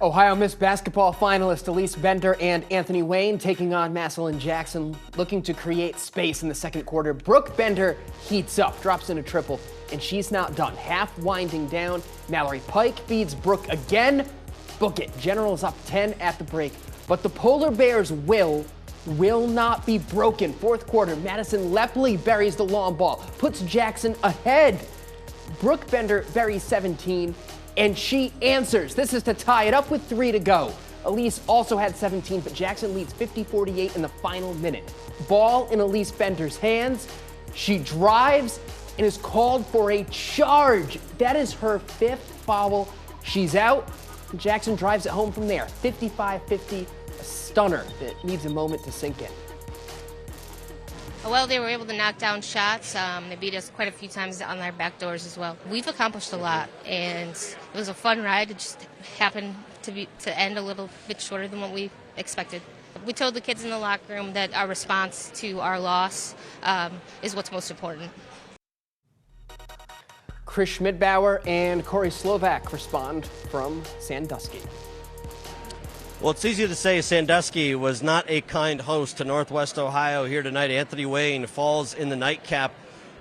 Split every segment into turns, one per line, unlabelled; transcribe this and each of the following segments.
Ohio Miss basketball finalist Elise Bender and Anthony Wayne taking on Massillon Jackson, looking to create space in the second quarter. Brooke Bender heats up, drops in a triple, and she's not done. Half winding down, Mallory Pike feeds Brooke again. Book it. Generals up 10 at the break, but the Polar Bears will not be broken. Fourth quarter, Madison Lepley buries the long ball, puts Jackson ahead. Brooke Bender buries 17, and she answers. This is to tie it up with 3 to go. Elise also had 17, but Jackson leads 50-48 in the final minute. Ball in Elise Bender's hands. She drives and is called for a charge. That is her 5th foul. She's out. Jackson drives it home from there. 55-50, a stunner that needs a moment to sink in.
Well, they were able to knock down shots. They beat us quite a few times on their back doors as well. We've accomplished a lot, and it was a fun ride. It just happened to end a little bit shorter than what we expected. We told the kids in the locker room that our response to our loss is what's most important.
Chris Schmidbauer and Corey Slovak respond from Sandusky.
Well, it's easy to say Sandusky was not a kind host to Northwest Ohio here tonight. Anthony Wayne falls in the nightcap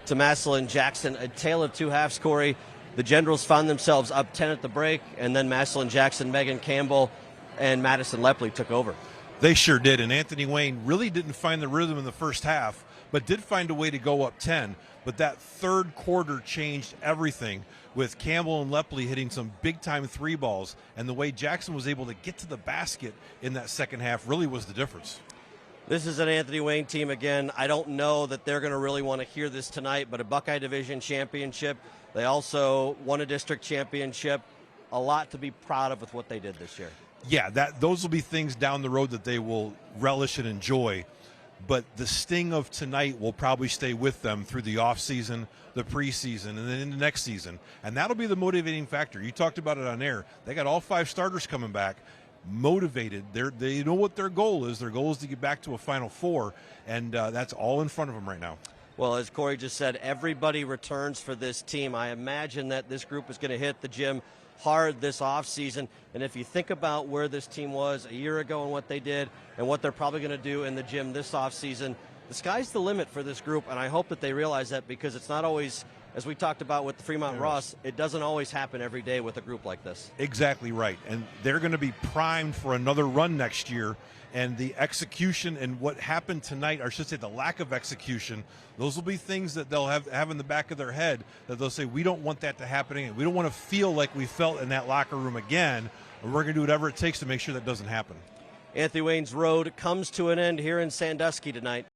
to Massillon Jackson. A tale of two halves, Corey. The Generals found themselves up 10 at the break, and then Massillon Jackson, Megan Campbell, and Madison Lepley took over.
They sure did, and Anthony Wayne really didn't find the rhythm in the first half, but did find a way to go up 10. But that third quarter changed everything, with Campbell and Lepley hitting some big-time 3 balls, and the way Jackson was able to get to the basket in that second half really was the difference.
This is an Anthony Wayne team again. I don't know that they're going to really want to hear this tonight, but a Buckeye Division championship. They also won a district championship. A lot to be proud of with what they did this year.
Yeah, those will be things down the road that they will relish and enjoy. But the sting of tonight will probably stay with them through the offseason, the preseason, and then in the next season. And that'll be the motivating factor. You talked about it on air. They got all 5 starters coming back, motivated. They know what their goal is. Their goal is to get back to a Final Four, and that's all in front of them right now.
Well, as Corey just said, everybody returns for this team. I imagine that this group is going to hit the gym hard this offseason. And if you think about where this team was a year ago and what they did and what they're probably going to do in the gym this offseason, the sky's the limit for this group, and I hope that they realize that, because it's not always, as we talked about with the Fremont Ross, it doesn't always happen every day with a group like this.
Exactly right, and they're going to be primed for another run next year, and the execution and what happened tonight, or I should say the lack of execution, those will be things that they'll have in the back of their head, that they'll say, we don't want that to happen again. We don't want to feel like we felt in that locker room again, and we're going to do whatever it takes to make sure that doesn't happen.
Anthony Wayne's road comes to an end here in Sandusky tonight.